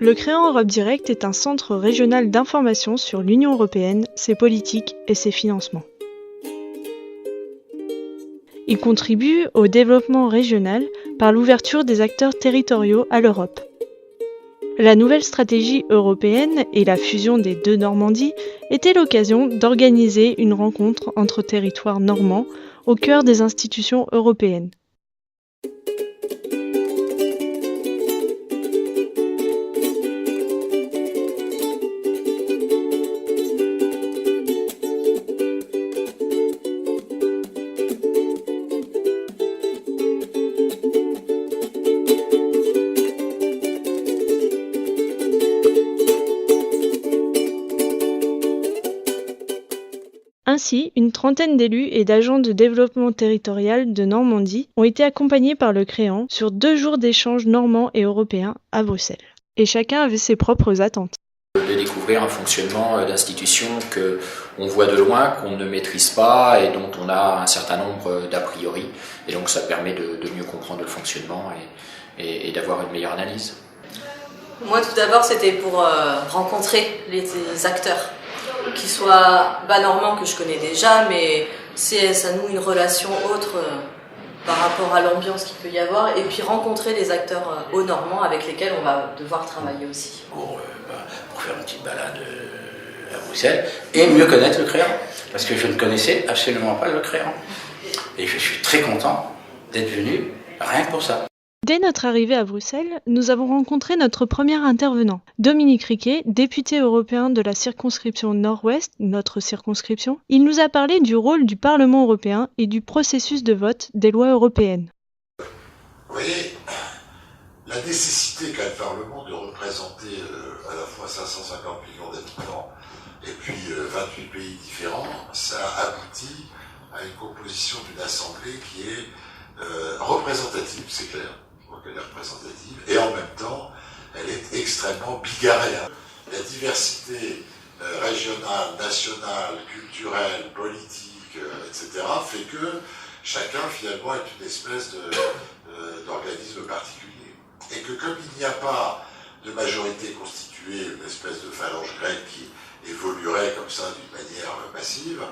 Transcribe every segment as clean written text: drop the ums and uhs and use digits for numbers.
Le Créant Europe Direct est un centre régional d'information sur l'Union européenne, ses politiques et ses financements. Il contribue au développement régional par l'ouverture des acteurs territoriaux à l'Europe. La nouvelle stratégie européenne et la fusion des deux Normandies étaient l'occasion d'organiser une rencontre entre territoires normands au cœur des institutions européennes. Ainsi, une trentaine d'élus et d'agents de développement territorial de Normandie ont été accompagnés par le Créant sur 2 jours d'échanges normands et européens à Bruxelles. Et chacun avait ses propres attentes. De découvrir un fonctionnement d'institutions qu'on voit de loin, qu'on ne maîtrise pas et dont on a un certain nombre d'a priori. Et donc ça permet de mieux comprendre le fonctionnement et d'avoir une meilleure analyse. Moi tout d'abord c'était pour rencontrer les acteurs, qui soient normands que je connais déjà, mais ça noue une relation autre par rapport à l'ambiance qu'il peut y avoir, et puis rencontrer les acteurs aux normands avec lesquels on va devoir travailler aussi. Pour faire une petite balade à Bruxelles et mieux connaître le Créant, parce que je ne connaissais absolument pas le Créant. Et je suis très content d'être venu rien que pour ça. Dès notre arrivée à Bruxelles, nous avons rencontré notre premier intervenant, Dominique Riquet, député européen de la circonscription Nord-Ouest, notre circonscription. Il nous a parlé du rôle du Parlement européen et du processus de vote des lois européennes. Vous voyez, la nécessité qu'a le Parlement de représenter à la fois 550 millions d'habitants et puis 28 pays différents, ça aboutit à une composition d'une assemblée qui est représentative, c'est clair. Elle est représentative, et en même temps, elle est extrêmement bigarrée. La diversité régionale, nationale, culturelle, politique, etc., fait que chacun, finalement, est une espèce d'organisme particulier. Et que comme il n'y a pas de majorité constituée, une espèce de phalange grecque qui évoluerait comme ça d'une manière massive,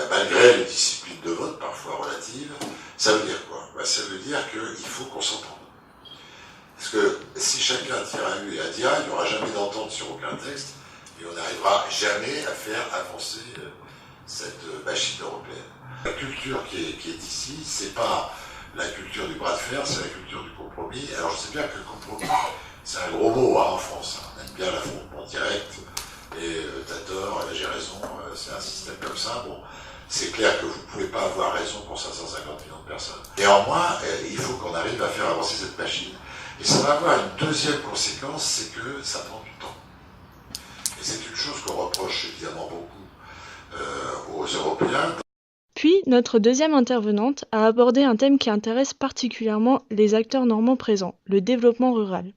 malgré les disciplines de vote, parfois relatives, ça veut dire quoi ? Ça veut dire qu'il faut qu'on s'entende. Parce que si chacun tire à lui et à dire, il n'y aura jamais d'entente sur aucun texte, et on n'arrivera jamais à faire avancer cette machine européenne. La culture qui est ici, c'est pas la culture du bras de fer, c'est la culture du compromis. Alors je sais bien que le compromis, c'est un gros mot en France. On aime bien l'affrontement direct, et t'as tort, j'ai raison, c'est un système comme ça. Bon, c'est clair que vous ne pouvez pas avoir raison pour 550 millions de personnes. Néanmoins, il faut qu'on arrive à faire avancer cette machine. Et ça va avoir une deuxième conséquence, c'est que ça prend du temps. Et c'est une chose qu'on reproche évidemment beaucoup aux Européens. Puis, notre deuxième intervenante a abordé un thème qui intéresse particulièrement les acteurs normands présents, le développement rural.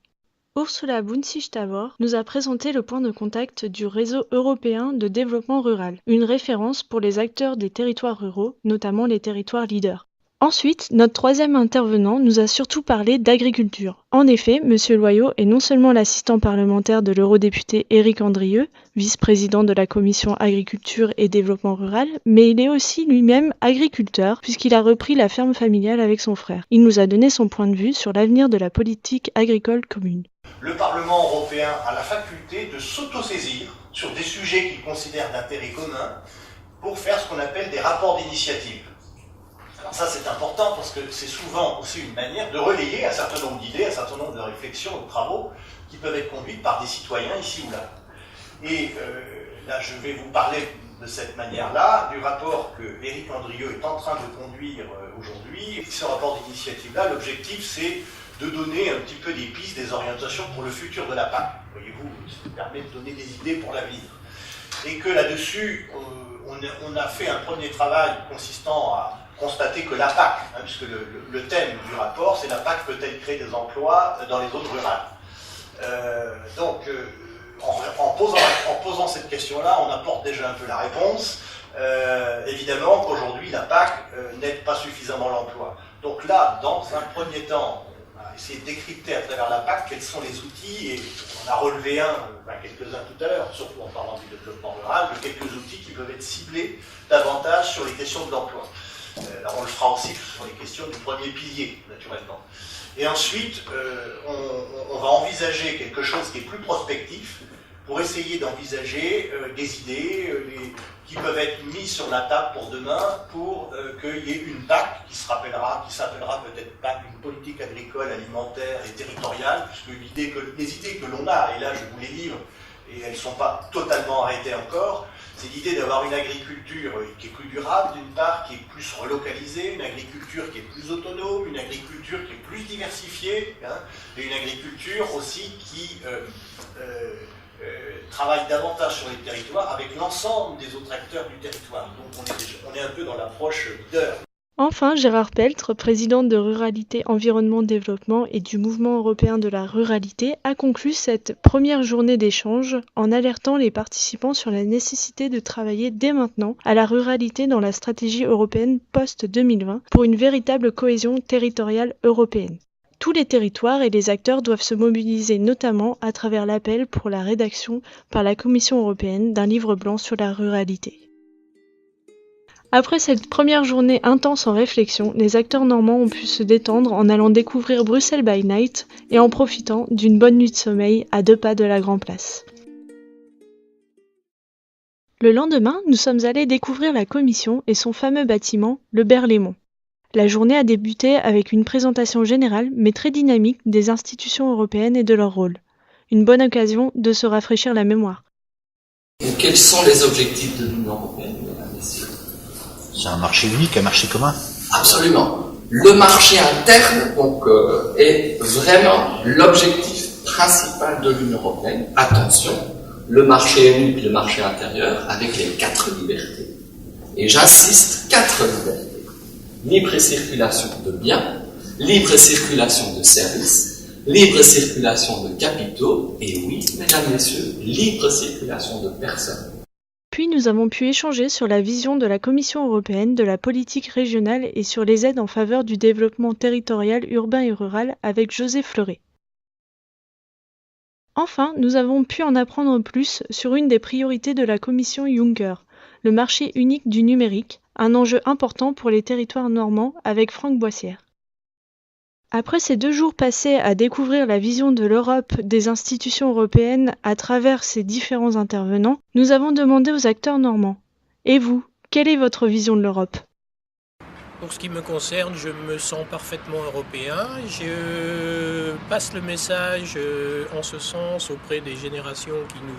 Ursula Bunzig-Tavor nous a présenté le point de contact du Réseau européen de développement rural, une référence pour les acteurs des territoires ruraux, notamment les territoires leaders. Ensuite, notre troisième intervenant nous a surtout parlé d'agriculture. En effet, M. Loyot est non seulement l'assistant parlementaire de l'eurodéputé Éric Andrieux, vice-président de la commission agriculture et développement rural, mais il est aussi lui-même agriculteur, puisqu'il a repris la ferme familiale avec son frère. Il nous a donné son point de vue sur l'avenir de la politique agricole commune. Le Parlement européen a la faculté de s'autosaisir sur des sujets qu'il considère d'intérêt commun pour faire ce qu'on appelle des rapports d'initiative. Alors ça c'est important parce que c'est souvent aussi une manière de relayer un certain nombre d'idées, un certain nombre de réflexions, de travaux qui peuvent être conduites par des citoyens ici ou là. Et là je vais vous parler de cette manière-là du rapport que Éric Andrieux est en train de conduire aujourd'hui. Et ce rapport d'initiative-là, l'objectif c'est de donner un petit peu des pistes, des orientations pour le futur de la PAC. Voyez-vous, ça permet de donner des idées pour l'avenir. Et que là-dessus, on a fait un premier travail consistant à constater que la PAC, puisque le thème du rapport, c'est la PAC peut-elle créer des emplois dans les zones rurales. En posant cette question-là, on apporte déjà un peu la réponse. Évidemment qu'aujourd'hui, la PAC n'aide pas suffisamment l'emploi. Donc là, dans un premier temps, on a essayer de décrypter à travers la PAC quels sont les outils, et on a relevé quelques-uns tout à l'heure, surtout en parlant du développement rural, de quelques outils qui peuvent être ciblés davantage sur les questions de l'emploi. Alors on le fera aussi sur les questions du premier pilier, naturellement. Et ensuite, on va envisager quelque chose qui est plus prospectif, pour essayer d'envisager des idées qui peuvent être mises sur la table pour demain, pour qu'il y ait une PAC qui s'appellera peut-être PAC, une politique agricole, alimentaire et territoriale, puisque les idées que l'on a, et là je vous les livre, et elles ne sont pas totalement arrêtées encore, c'est l'idée d'avoir une agriculture qui est plus durable, d'une part, qui est plus relocalisée, une agriculture qui est plus autonome, une agriculture qui est plus diversifiée, et une agriculture aussi qui travaille davantage sur les territoires avec l'ensemble des autres acteurs du territoire. Donc on est un peu dans l'approche leader. Enfin, Gérard Peltre, président de Ruralité, Environnement, Développement et du Mouvement européen de la ruralité, a conclu cette première journée d'échange en alertant les participants sur la nécessité de travailler dès maintenant à la ruralité dans la stratégie européenne post-2020 pour une véritable cohésion territoriale européenne. Tous les territoires et les acteurs doivent se mobiliser notamment à travers l'appel pour la rédaction par la Commission européenne d'un livre blanc sur la ruralité. Après cette première journée intense en réflexion, les acteurs normands ont pu se détendre en allant découvrir Bruxelles by Night et en profitant d'une bonne nuit de sommeil à 2 pas de la Grand Place. Le lendemain, nous sommes allés découvrir la Commission et son fameux bâtiment, le Berlaymont. La journée a débuté avec une présentation générale mais très dynamique des institutions européennes et de leur rôle. Une bonne occasion de se rafraîchir la mémoire. Et quels sont les objectifs de l'Union européenne, mesdames et messieurs ? C'est un marché unique, un marché commun. Absolument. Le marché interne est vraiment l'objectif principal de l'Union européenne. Attention, le marché unique, le marché intérieur, avec les 4 libertés. Et j'insiste, 4 libertés. Libre circulation de biens, libre circulation de services, libre circulation de capitaux, et oui, mesdames, messieurs, libre circulation de personnes. Puis nous avons pu échanger sur la vision de la Commission européenne de la politique régionale et sur les aides en faveur du développement territorial urbain et rural avec José Fleuret. Enfin, nous avons pu en apprendre plus sur une des priorités de la Commission Juncker, le marché unique du numérique, un enjeu important pour les territoires normands avec Franck Boissière. Après ces 2 jours passés à découvrir la vision de l'Europe des institutions européennes à travers ces différents intervenants, nous avons demandé aux acteurs normands. Et vous, quelle est votre vision de l'Europe ? Pour ce qui me concerne, je me sens parfaitement européen. Je passe le message en ce sens auprès des générations qui nous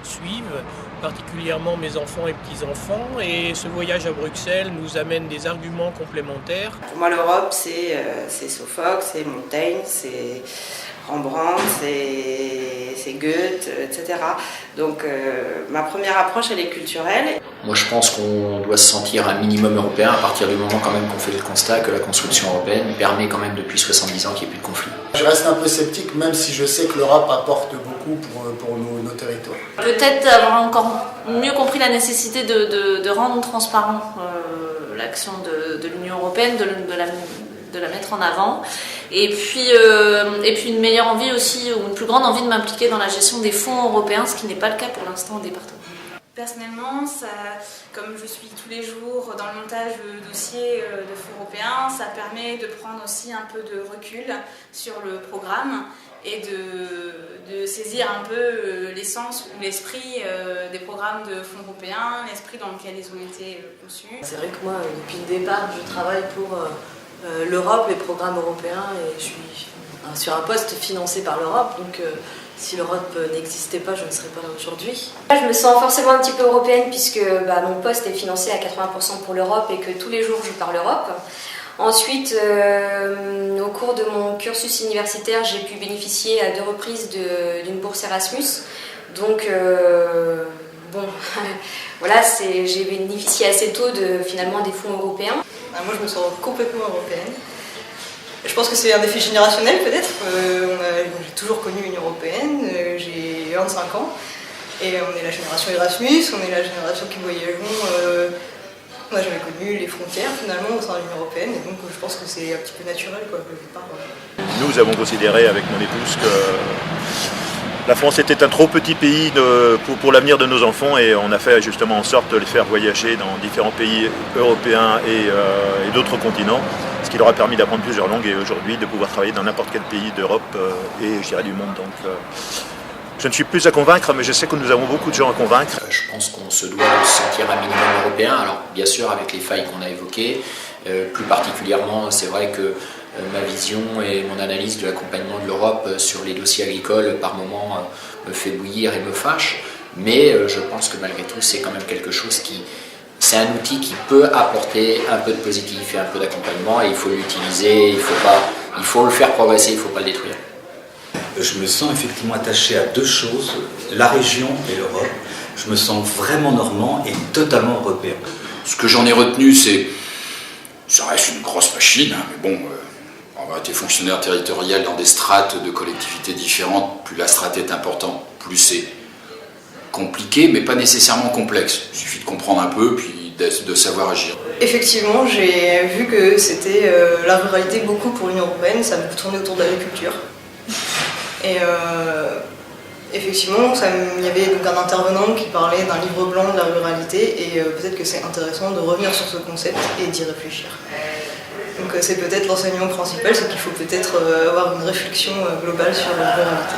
suivent, particulièrement mes enfants et petits-enfants. Et ce voyage à Bruxelles nous amène des arguments complémentaires. Pour moi, l'Europe, c'est Sophocle, c'est Montaigne, c'est Rembrandt, c'est Goethe, etc. Donc ma première approche, elle est culturelle. Moi je pense qu'on doit se sentir un minimum européen à partir du moment quand même qu'on fait le constat que la construction européenne permet quand même depuis 70 ans qu'il n'y ait plus de conflits. Je reste un peu sceptique même si je sais que l'Europe apporte beaucoup pour nos territoires. Peut-être avoir encore mieux compris la nécessité de rendre transparent l'action de l'Union européenne, de la mettre en avant. Et puis une meilleure envie aussi, ou une plus grande envie de m'impliquer dans la gestion des fonds européens, ce qui n'est pas le cas pour l'instant au département. Personnellement, comme je suis tous les jours dans le montage de dossiers de fonds européens, ça permet de prendre aussi un peu de recul sur le programme et de saisir un peu l'essence ou l'esprit des programmes de fonds européens, l'esprit dans lequel ils ont été conçus. C'est vrai que moi, depuis le départ, je travaille pour l'Europe, les programmes européens, et je suis sur un poste financé par l'Europe, donc si l'Europe n'existait pas, je ne serais pas là aujourd'hui. Je me sens forcément un petit peu européenne puisque mon poste est financé à 80% pour l'Europe et que tous les jours je parle Europe. Ensuite, au cours de mon cursus universitaire, j'ai pu bénéficier à 2 reprises d'une bourse Erasmus. Donc, voilà, j'ai bénéficié assez tôt finalement des fonds européens. Moi, je me sens complètement européenne. Je pense que c'est un défi générationnel peut-être. J'ai toujours connu l'Union européenne, j'ai 25 ans. Et on est la génération Erasmus, on est la génération qui voyageons Moi j'avais connu les frontières finalement au sein de l'Union Européenne et donc je pense que c'est un petit peu naturel quoi, quelque part. Nous avons considéré avec mon épouse que la France était un trop petit pays pour l'avenir de nos enfants et on a fait justement en sorte de les faire voyager dans différents pays européens et d'autres continents, ce qui leur a permis d'apprendre plusieurs langues et aujourd'hui de pouvoir travailler dans n'importe quel pays d'Europe et je dirais du monde. Donc, je ne suis plus à convaincre, mais je sais que nous avons beaucoup de gens à convaincre. Je pense qu'on se doit de se sentir un minimum européen, alors bien sûr avec les failles qu'on a évoquées, plus particulièrement c'est vrai que ma vision et mon analyse de l'accompagnement de l'Europe sur les dossiers agricoles par moments me fait bouillir et me fâche, mais je pense que malgré tout c'est quand même quelque chose c'est un outil qui peut apporter un peu de positif et un peu d'accompagnement et il faut l'utiliser, il faut le faire progresser, il ne faut pas le détruire. Je me sens effectivement attaché à deux choses, la région et l'Europe. Je me sens vraiment normand et totalement européen. Ce que j'en ai retenu, c'est ça reste une grosse machine, hein, mais bon, avoir été fonctionnaire territorial dans des strates de collectivités différentes, plus la strate est importante, plus c'est compliqué, mais pas nécessairement complexe. Il suffit de comprendre un peu, puis de savoir agir. Effectivement, j'ai vu que c'était la ruralité beaucoup pour l'Union Européenne, ça me tournait autour de l'agriculture. Et effectivement, il y avait donc un intervenant qui parlait d'un livre blanc de la ruralité et peut-être que c'est intéressant de revenir sur ce concept et d'y réfléchir. Donc c'est peut-être l'enseignement principal, c'est qu'il faut peut-être avoir une réflexion globale sur la ruralité.